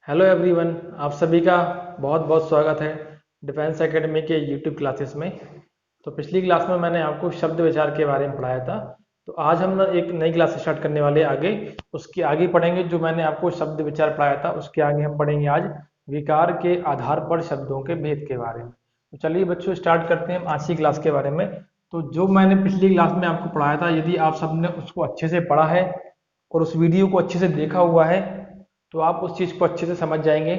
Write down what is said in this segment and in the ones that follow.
Hello everyone, आप सभी का बहुत बहुत स्वागत है डिफेंस एकेडमी के यूट्यूब क्लासेस में। तो पिछली क्लास में मैंने आपको शब्द विचार के बारे में पढ़ाया था। तो आज हम एक नई क्लास स्टार्ट करने वाले हैं। आगे उसके आगे पढ़ेंगे जो मैंने आपको शब्द विचार पढ़ाया था, उसके आगे हम पढ़ेंगे आज विकार के आधार पर शब्दों के भेद के बारे में। तो चलिए बच्चों, स्टार्ट करते हैं आज की क्लास के बारे में। तो जो मैंने पिछली क्लास में आपको पढ़ाया था, यदि आप सबने उसको अच्छे से पढ़ा है और उस वीडियो को अच्छे से देखा हुआ है तो आप उस चीज़ को अच्छे से समझ जाएंगे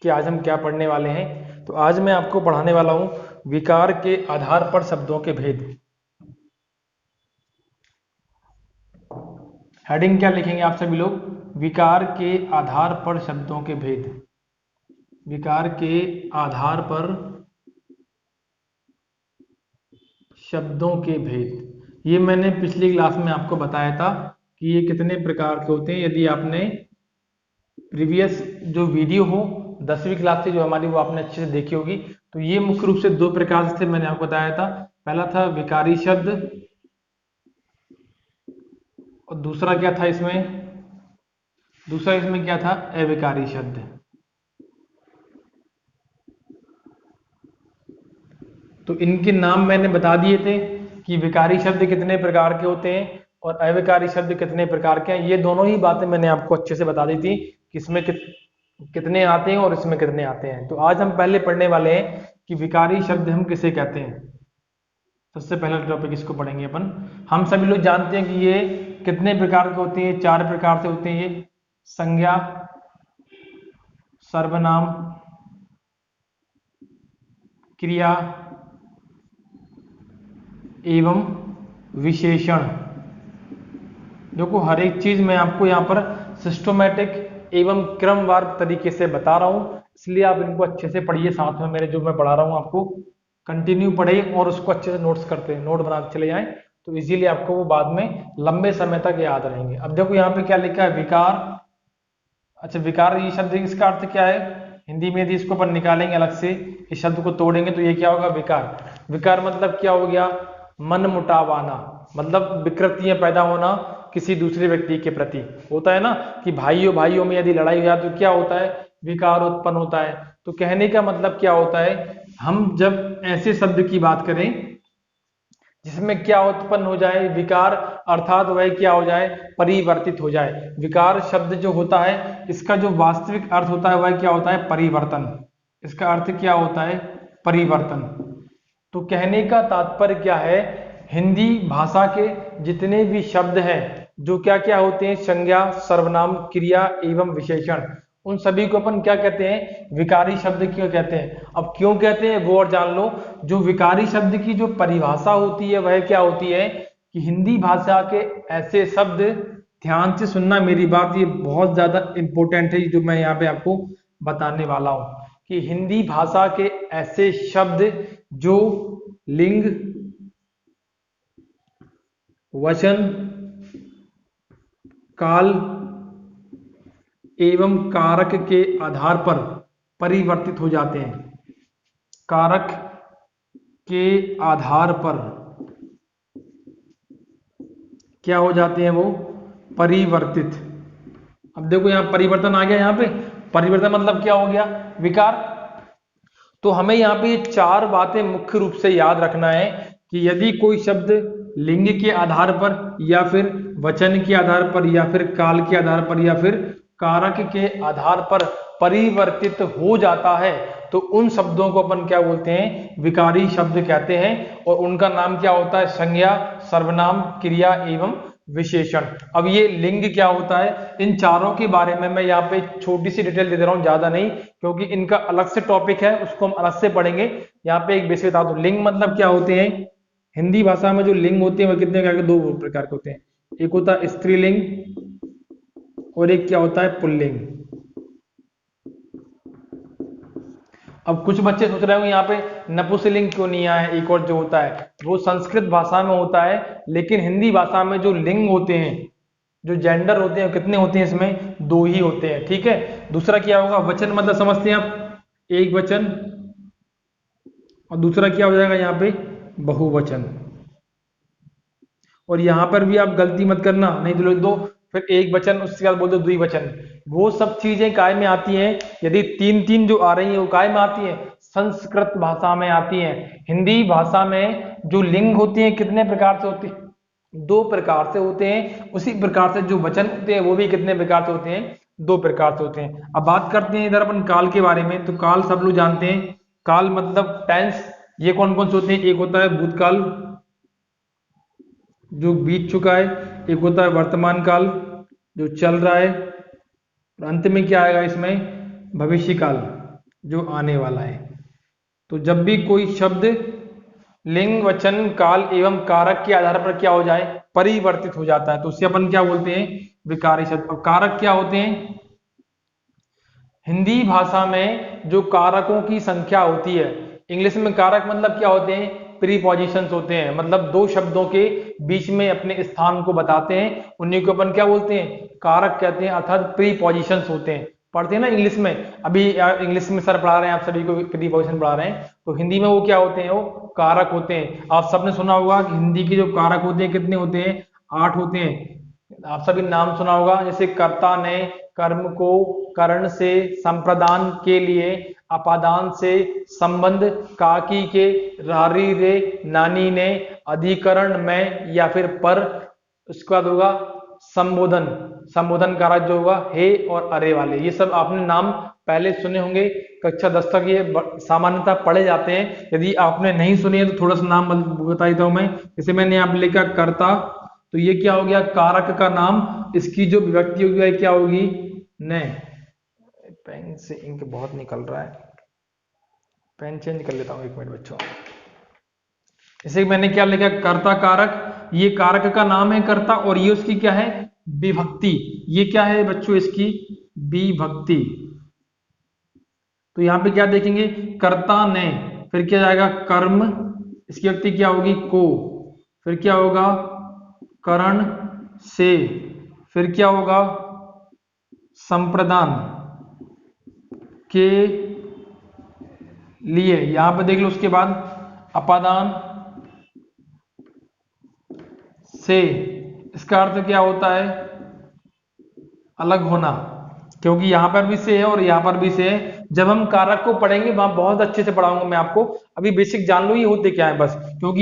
कि आज हम क्या पढ़ने वाले हैं। तो आज मैं आपको पढ़ाने वाला हूं विकार के आधार पर शब्दों के भेद। हेडिंग क्या लिखेंगे आप सभी लोग? विकार के आधार पर शब्दों के भेद। विकार के आधार पर शब्दों के भेद, ये मैंने पिछली क्लास में आपको बताया था कि ये कितने प्रकार के होते हैं। यदि आपने प्रीवियस जो वीडियो हो 10वीं क्लास से जो हमारी, वो आपने अच्छे से देखी होगी। तो ये मुख्य रूप से दो प्रकार से मैंने आपको बताया था। पहला था विकारी शब्द और दूसरा क्या था इसमें? दूसरा इसमें क्या था? अविकारी शब्द। तो इनके नाम मैंने बता दिए थे कि विकारी शब्द कितने प्रकार के होते हैं और अविकारी शब्द कितने प्रकार के हैं। ये दोनों ही बातें मैंने आपको अच्छे से बता दी थी कि इसमें कितने आते हैं और इसमें कितने आते हैं। तो आज हम पहले पढ़ने वाले हैं कि विकारी शब्द हम किसे कहते हैं। सबसे पहला टॉपिक इसको पढ़ेंगे अपन। हम सभी लोग जानते हैं कि ये कितने प्रकार के होते हैं? 4 प्रकार से होते हैं ये। संज्ञा, सर्वनाम, क्रिया एवं विशेषण। देखो, हर एक चीज मैं आपको यहाँ पर सिस्टोमेटिक एवं क्रमवार तरीके से बता रहा हूँ, इसलिए आप इनको अच्छे से पढ़िए। साथ में मेरे जो मैं पढ़ा रहा हूँ आपको कंटिन्यू पढ़े और उसको अच्छे से नोट बनाते चले जाएं, तो इजीली आपको वो बाद में लंबे समय तक याद रहेंगे। अब देखो यहाँ पे क्या लिखा है, विकार। अच्छा, विकार ये शब्द, इसका अर्थ क्या है हिंदी में? यदि इसको अपन निकालेंगे अलग से, इस शब्द को तोड़ेंगे तो ये क्या होगा? विकार। विकार मतलब क्या हो गया? मन मुटावाना, मतलब विकृतियां पैदा होना किसी दूसरे व्यक्ति के प्रति। होता है ना कि भाइयों भाइयों में यदि लड़ाई हो जाए तो क्या होता है? विकार उत्पन्न होता है। तो कहने का मतलब क्या होता है, हम जब ऐसे शब्द की बात करें जिसमें क्या उत्पन्न हो जाए? विकार, अर्थात वह क्या हो जाए? परिवर्तित हो जाए। विकार शब्द जो होता है, इसका जो वास्तविक अर्थ होता है वह क्या होता है? परिवर्तन। इसका अर्थ क्या होता है? परिवर्तन। तो कहने का तात्पर्य क्या है, हिंदी भाषा के जितने भी शब्द हैं जो क्या क्या होते हैं? संज्ञा, सर्वनाम, क्रिया एवं विशेषण, उन सभी को अपन क्या कहते हैं? विकारी शब्द क्यों कहते हैं। अब क्यों कहते हैं वो और जान लो। जो विकारी शब्द की जो परिभाषा होती है वह क्या होती है कि हिंदी भाषा के ऐसे शब्द, ध्यान से सुनना मेरी बात, ये बहुत ज्यादा इंपॉर्टेंट है जो मैं यहाँ पे आपको बताने वाला हूं, कि हिंदी भाषा के ऐसे शब्द जो लिंग, वचन, काल एवं कारक के आधार पर परिवर्तित हो जाते हैं। कारक के आधार पर क्या हो जाते हैं? वो परिवर्तित। अब देखो यहाँ परिवर्तन आ गया। यहाँ पे परिवर्तन मतलब क्या हो गया? विकार। तो हमें यहाँ पे ये 4 बातें मुख्य रूप से याद रखना है कि यदि कोई शब्द लिंग के आधार पर या फिर वचन के आधार पर या फिर काल के आधार पर या फिर कारक के आधार पर परिवर्तित हो जाता है तो उन शब्दों को अपन क्या बोलते हैं? विकारी शब्द कहते हैं। और उनका नाम क्या होता है? संज्ञा, सर्वनाम, क्रिया एवं विशेषण। अब ये लिंग क्या होता है, इन चारों के बारे में मैं यहाँ पे छोटी सी डिटेल दे दे रहा हूँ, ज्यादा नहीं, क्योंकि इनका अलग से टॉपिक है, उसको हम अलग से पढ़ेंगे। यहाँ पे एक बेसिक बता दो, लिंग मतलब क्या होते हैं। हिंदी भाषा में जो लिंग होते हैं वह कितने प्रकार के? 2 प्रकार के होते हैं। एक होता है स्त्रीलिंग और एक क्या होता है? पुल्लिंग। अब कुछ बच्चे सोच रहे होंगे यहाँ पे नपुंसकलिंग क्यों नहीं आया? एक और जो होता है वो संस्कृत भाषा में होता है, लेकिन हिंदी भाषा में जो लिंग होते हैं, जो जेंडर होते हैं, कितने होते हैं? इसमें 2 ही होते हैं। ठीक है। दूसरा क्या होगा? वचन मतलब समझते हैं आप, एक वचन, और दूसरा क्या हो जाएगा यहाँ पे? बहुवचन। और यहां पर भी आप गलती मत करना, नहीं तो लिख दो फिर एक वचन, उसके बाद बोल दो द्विवचन। वो सब चीजें काय में आती हैं, यदि तीन तीन जो आ रही है वो काय में आती है, संस्कृत भाषा में आती है। हिंदी भाषा में जो लिंग होती है कितने प्रकार से होती है, दो प्रकार से होते हैं। उसी प्रकार से जो वचन होते हैं वो भी कितने प्रकार से होते हैं, दो प्रकार से होते हैं। अब बात करते हैं इधर अपन काल के बारे में। तो काल सब लोग जानते हैं, काल मतलब टेंस। ये कौन कौन से होते हैं, एक होता है भूतकाल जो बीत चुका है, एक होता है वर्तमान काल जो चल रहा है, और अंत में क्या आएगा इसमें, भविष्य काल जो आने वाला है। तो जब भी कोई शब्द लिंग वचन काल एवं कारक के आधार पर क्या हो जाए, परिवर्तित हो जाता है, तो उससे अपन क्या बोलते हैं, विकारी शब्द। और कारक क्या होते हैं, हिंदी भाषा में जो कारकों की संख्या होती है, इंग्लिश में कारक मतलब क्या होते हैं, प्रीपोजिशंस होते हैं, मतलब दो शब्दों के बीच में अपने स्थान को बताते हैं, उन्हीं को अपन क्या बोलते हैं, कारक कहते हैं, अर्थात प्रीपोजिशंस होते हैं। पढ़ते हैं ना इंग्लिश में, अभी इंग्लिश में सर पढ़ा रहे हैं आप सभी को, प्रीपोजिशन पढ़ा रहे हैं, तो हिंदी में वो क्या होते हैं, वो कारक होते हैं। आप सबने सुना होगा कि हिंदी के जो कारक होते हैं कितने होते हैं, 8 होते हैं। आप सभी नाम सुना होगा, जैसे कर्ता ने कर्म को करण से संप्रदान के लिए, अपादान से संबंध, काकी के रारी रे नानी ने, अधिकरण में या फिर पर, उसके बाद होगा संबोधन, संबोधन कारक जो होगा हे और अरे वाले। ये सब आपने नाम पहले सुने होंगे, कक्षा 10 तक ये सामान्यतः पढ़े जाते हैं। यदि आपने नहीं सुने हैं तो थोड़ा सा नाम बता देता हूं मैं। जैसे मैंने यहाँ पे लिखा कर्ता, तो ये क्या हो गया, कारक का नाम, इसकी जो विभक्ति होगी क्या होगी, ने। पेन से इंक बहुत निकल रहा है, पेन चेंज कर लेता हूं, एक मिनट बच्चों। इसे मैंने क्या लिखा, कर्ता कारक, ये कारक का नाम है कर्ता, और ये उसकी क्या है, विभक्ति। ये क्या है बच्चों, इसकी विभक्ति। तो यहां पे क्या देखेंगे, कर्ता ने, फिर क्या जाएगा कर्म, इसकी विभक्ति क्या होगी को, फिर क्या होगा करण से, फिर क्या होगा संप्रदान के लिए, यहां पे देख लो, उसके बाद अपादान से, इसका अर्थ क्या होता है, अलग होना, क्योंकि यहां पर भी से है और यहां पर भी से है। जब हम कारक को पढ़ेंगे वहां बहुत अच्छे से पढ़ाऊंगा मैं आपको, अभी बेसिक जान लो ये होते क्या है बस, क्योंकि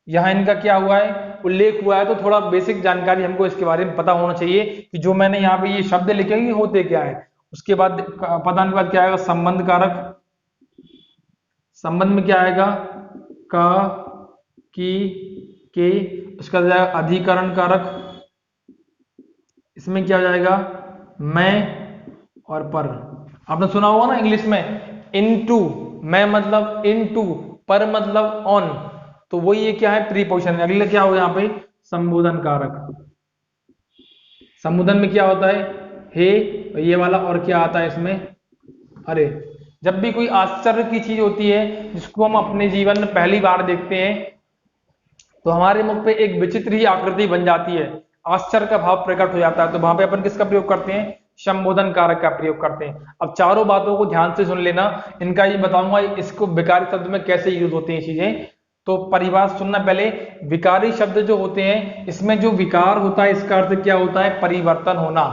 यहाँ इनका क्या हुआ है, उल्लेख हुआ है, तो थोड़ा बेसिक जानकारी हमको इसके बारे में पता होना चाहिए कि जो मैंने यहाँ पे ये शब्द लिखे हैं ये होते क्या है। उसके बाद अपादान के बाद क्या आएगा, संबंध कारक, संबंध में क्या आएगा, का की के, उसका जाएगा अधिकरण कारक, इसमें क्या हो जाएगा, मैं और पर। आपने सुना होगा ना इंग्लिश में, इनटू, मैं मतलब इनटू, पर मतलब ऑन, तो वो ये क्या है, प्रीपोजिशन। अगले क्या हो, यहाँ पे संबोधन कारक, संबोधन में क्या होता है, हे, ये वाला, और क्या आता है इसमें, अरे। जब भी कोई आश्चर्य की चीज होती है जिसको हम अपने जीवन में पहली बार देखते हैं, तो हमारे मुख पे एक विचित्र ही आकृति बन जाती है, आश्चर्य का भाव प्रकट हो जाता है, तो वहां पे अपन किसका प्रयोग करते हैं, संबोधन कारक का प्रयोग करते हैं। अब चारों बातों को ध्यान से सुन लेना, इनका ये बताऊंगा इसको विकारी शब्द में कैसे यूज होते हैं चीजें। तो परिभाषा सुनना पहले। विकारी शब्द जो होते हैं, इसमें जो विकार होता है इसका अर्थ क्या होता है, परिवर्तन होना,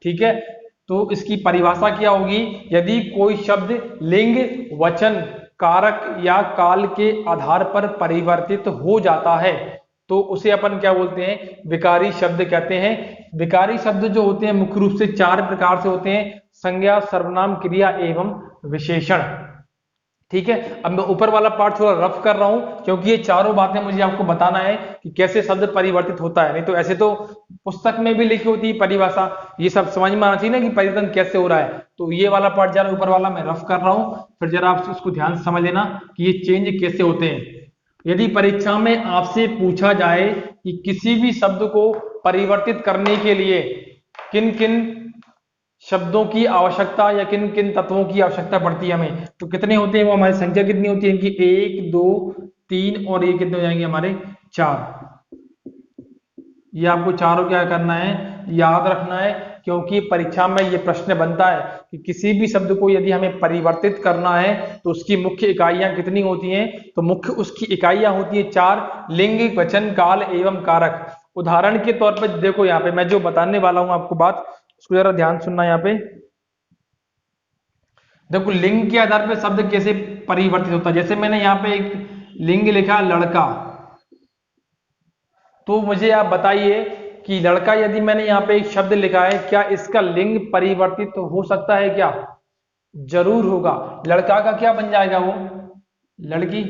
ठीक है। तो इसकी परिभाषा क्या होगी, यदि कोई शब्द लिंग वचन कारक या काल के आधार पर परिवर्तित हो जाता है तो उसे अपन क्या बोलते हैं, विकारी शब्द कहते हैं। विकारी शब्द जो होते हैं मुख्य रूप से 4 प्रकार से होते हैं, संज्ञा, सर्वनाम, क्रिया एवं विशेषण, ठीक है। अब मैं ऊपर वाला पार्ट थोड़ा रफ कर रहा हूं क्योंकि ये चारों बातें मुझे आपको बताना है कि कैसे शब्द परिवर्तित होता है, नहीं तो ऐसे तो पुस्तक में भी लिखी होती है परिभाषा, ये सब समझ में आना चाहिए ना कि परिवर्तन कैसे हो रहा है। तो ये वाला पार्ट जरा ऊपर वाला मैं रफ कर रहा हूं, फिर जरा आप उसको ध्यान से समझ लेना कि ये चेंज कैसे होते हैं। यदि परीक्षा में आपसे पूछा जाए कि किसी भी शब्द को परिवर्तित करने के लिए किन किन शब्दों की आवश्यकता या किन किन तत्वों की आवश्यकता पड़ती है हमें, तो कितने होते हैं, वो हमारी संख्या कितनी होती है कि 1 2 3 और ये कितने हो जाएंगे हमारे 4। ये आपको चारों क्या करना है, याद रखना है, क्योंकि परीक्षा में ये प्रश्न बनता है कि किसी भी शब्द को यदि हमें परिवर्तित करना है तो उसकी मुख्य इकाइयां कितनी होती हैं, तो मुख्य उसकी इकाइयां होती है 4, लिंग, वचन, काल एवं कारक। उदाहरण के तौर पे देखो, यहाँ पे मैं जो बताने वाला हूं आपको बात, उसको जरा ध्यान सुनना। यहाँ पे देखो लिंग के आधार पे शब्द कैसे परिवर्तित होता है। जैसे मैंने यहाँ पे एक लिंग लिखा लड़का, तो मुझे आप बताइए कि लड़का यदि मैंने यहाँ पे एक शब्द लिखा है, क्या इसका लिंग परिवर्तित तो हो सकता है क्या? जरूर होगा। लड़का का क्या बन जाएगा? वो लड़की।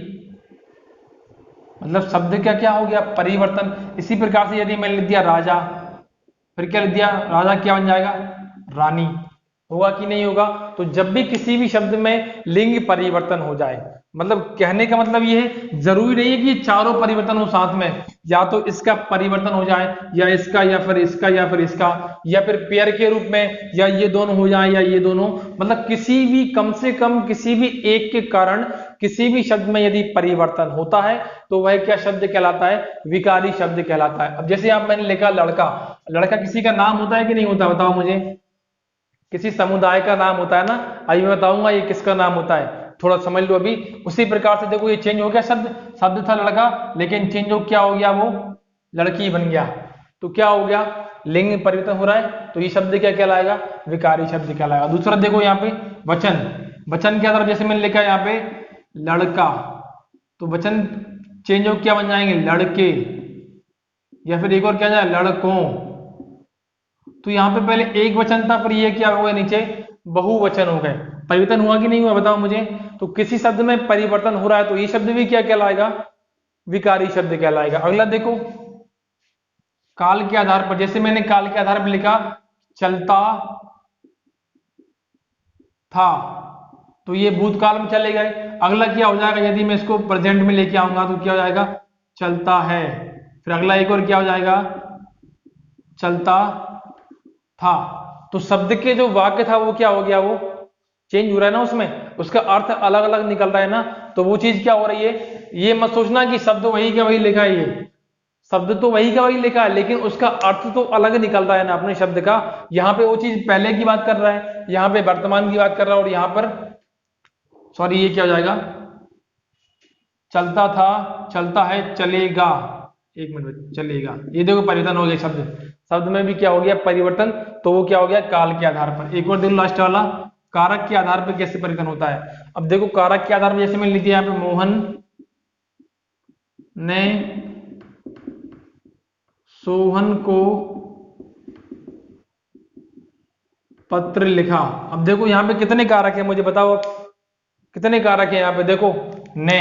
मतलब शब्द का क्या हो गया? परिवर्तन। इसी प्रकार से यदि मैंने लिख दिया राजा, फिर क्या लिख दिया? राजा क्या बन जाएगा? रानी। होगा कि नहीं होगा? तो जब भी किसी भी शब्द में लिंग परिवर्तन हो जाए, मतलब कहने का मतलब ये है, जरूरी नहीं है कि चारों परिवर्तन हो साथ में, या तो इसका परिवर्तन हो जाए, या इसका, या फिर इसका, या फिर इसका, या फिर पेयर के रूप में, या ये दोनों हो जाए, या ये दोनों, मतलब किसी भी, कम से कम किसी भी एक के कारण किसी भी शब्द में यदि परिवर्तन होता है तो वह क्या शब्द कहलाता है? विकारी शब्द कहलाता है। अब जैसे आप मैंने लिखा लड़का, लड़का किसी का नाम होता है कि नहीं होता? बताओ मुझे। किसी समुदाय का नाम होता है ना। अभी मैं बताऊंगा ये किसका नाम होता है, थोड़ा समझ लो अभी। उसी प्रकार से देखो ये चेंज हो गया शब्द, शब्द था लड़का, लेकिन चेंज हो क्या हो गया? वो लड़की बन गया। तो क्या हो गया? लिंग परिवर्तन हो रहा है, तो ये शब्द क्या कहलाएगा? विकारी शब्द कहलाएगा। दूसरा देखो यहाँ पे वचन, वचन के आधार जैसे मैंने लिखा है यहाँ पे लड़का, तो वचन चेंज हो क्या बन जाएंगे? लड़के, या फिर एक और क्या जाए? लड़कों। तो यहाँ पे पहले एक वचन था, फिर ये क्या हो गया? नीचे बहुवचन हो गए। परिवर्तन हुआ कि नहीं हुआ? बताओ मुझे। तो किसी शब्द में परिवर्तन हो रहा है तो ये शब्द भी क्या कहलाएगा? विकारी शब्द कहलाएगा। अगला देखो काल के आधार पर, जैसे मैंने काल के आधार पर लिखा चलता था, तो ये भूतकाल में चले गए। अगला क्या हो जाएगा? यदि मैं इसको प्रेजेंट में लेके आऊंगा तो क्या हो जाएगा? चलता है। फिर अगला एक और क्या हो जाएगा? चलता था। तो शब्द के जो वाक्य था वो क्या हो गया? वो चेंज हो रहा है ना, उसमें उसका अर्थ अलग अलग निकल रहा है ना। तो वो चीज क्या हो रही है? ये मत सोचना कि शब्द वही का वही लिखा है, ये शब्द तो वही का वही लिखा है, लेकिन उसका अर्थ तो अलग निकल रहा है ना अपने शब्द का। यहाँ पे वो चीज पहले की बात कर रहा है, यहाँ पे वर्तमान की बात कर रहा है, और यहाँ पर सॉरी ये क्या हो जाएगा? चलता था, चलता है, चलेगा। एक मिनट, चलेगा। ये देखो परिवर्तन हो गया शब्द, शब्द में भी क्या हो गया? परिवर्तन। तो वो क्या हो गया? काल के आधार पर। एक और देखो लास्ट वाला, कारक के आधार पर कैसे परिवर्तन होता है। अब देखो कारक के आधार पर जैसे मैंने लिख दिया यहाँ पे मोहन ने सोहन को पत्र लिखा। अब देखो यहाँ पे कितने कारक है, मुझे बताओ कितने कारक है यहाँ पे? देखो ने,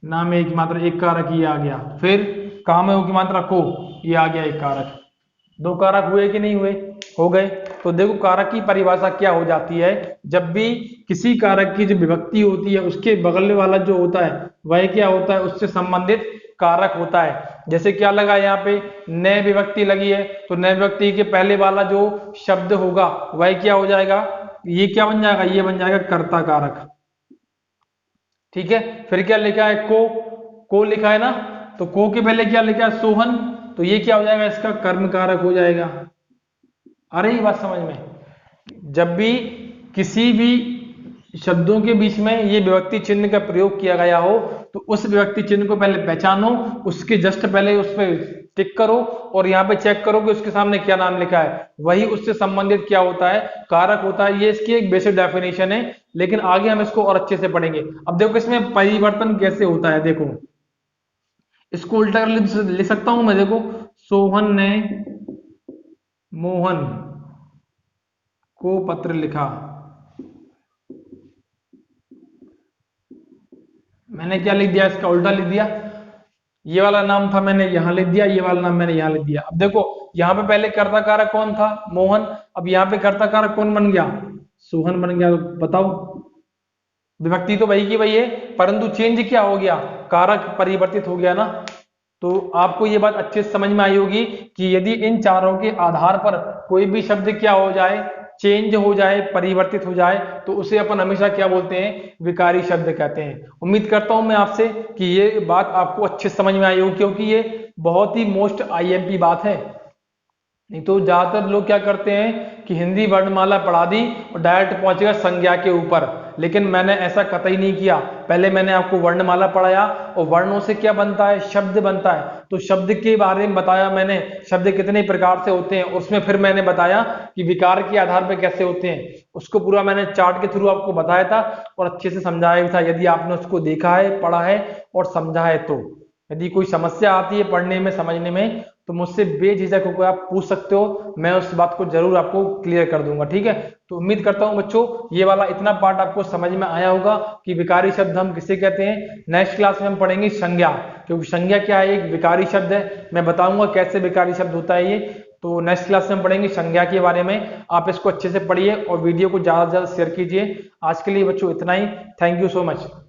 ना में एक मात्रा, एक कारक ये आ गया। फिर कहा में हो की मात्रा को, ये आ गया एक कारक। दो कारक हुए कि नहीं हुए? हो गए। तो देखो कारक की परिभाषा क्या हो जाती है, जब भी किसी कारक की जो विभक्ति होती है उसके बगल वाला जो होता है वह क्या होता है? उससे संबंधित कारक होता है। जैसे क्या लगा यहाँ पे? नए विभक्ति लगी है, तो नए विभक्ति के पहले वाला जो शब्द होगा वह क्या हो जाएगा? ये क्या बन जाएगा? ये बन जाएगा कर्ता कारक। ठीक है। फिर क्या लिखा है? को लिखा है ना, तो को के पहले क्या लिखा है? सोहन, तो ये क्या हो जाएगा? इसका कर्म कारक हो जाएगा। अरे ये बात समझ में, जब भी किसी भी शब्दों के बीच में ये विभक्ति चिन्ह का प्रयोग किया गया हो तो उस विभक्ति चिन्ह को पहले पहचानो, उसके जस्ट पहले उस पर टिक करो और यहाँ पे चेक करो कि उसके सामने क्या नाम लिखा है, वही उससे संबंधित क्या होता है? कारक होता है। ये इसकी एक बेसिक डेफिनेशन है, लेकिन आगे हम इसको और अच्छे से पढ़ेंगे। अब देखो इसमें परिवर्तन कैसे होता है। देखो इसको उल्टा लिख सकता हूं मैं। देखो सोहन ने मोहन को पत्र लिखा, मैंने क्या लिख दिया? इसका उल्टा लिख दिया। ये वाला नाम था मैंने यहां लिख दिया, ये वाला नाम मैंने यहां लिख दिया। अब देखो यहाँ पे पहले कर्ता कारक कौन था? मोहन। अब यहाँ पे कर्ता कारक कौन बन गया? सोहन बन गया। तो बताओ विभक्ति तो वही की वही है, परंतु चेंज क्या हो गया? कारक परिवर्तित हो गया ना। तो आपको ये बात अच्छे से समझ में आई होगी कि यदि इन चारों के आधार पर कोई भी शब्द क्या हो जाए? चेंज हो जाए, परिवर्तित हो जाए, तो उसे अपन हमेशा क्या बोलते हैं? विकारी शब्द कहते हैं। उम्मीद करता हूं मैं आपसे कि ये बात आपको अच्छे से समझ में आई होगी, क्योंकि ये बहुत ही मोस्ट आईएमपी बात है। नहीं तो ज्यादातर लोग क्या करते हैं कि हिंदी वर्णमाला पढ़ा दी और डायरेक्ट पहुंच गया संज्ञा के ऊपर। लेकिन मैंने ऐसा कतई नहीं किया। पहले मैंने आपको वर्णमाला पढ़ाया और वर्णों से क्या बनता है, शब्द बनता है, तो शब्द के बारे में बताया मैंने, शब्द कितने प्रकार से होते हैं। उसमें फिर मैंने बताया कि विकार के आधार पर कैसे होते हैं, उसको पूरा मैंने चार्ट के थ्रू आपको बताया था और अच्छे से समझाया भी था। यदि आपने उसको देखा है, पढ़ा है और समझा है तो यदि कोई समस्या आती है पढ़ने में, समझने में, तो मुझसे बेझिझक होकर आप पूछ सकते हो, मैं उस बात को जरूर आपको क्लियर कर दूंगा। ठीक है, तो उम्मीद करता हूं बच्चों ये वाला इतना पार्ट आपको समझ में आया होगा कि विकारी शब्द हम किसे कहते हैं। नेक्स्ट क्लास में हम पढ़ेंगे संज्ञा, क्योंकि संज्ञा क्या है, एक विकारी शब्द है। मैं बताऊंगा कैसे विकारी शब्द होता है ये। तो नेक्स्ट क्लास में हम पढ़ेंगे संज्ञा के बारे में। आप इसको अच्छे से पढ़िए और वीडियो को ज्यादा से ज्यादा शेयर कीजिए। आज के लिए बच्चों इतना ही। Thank you so much.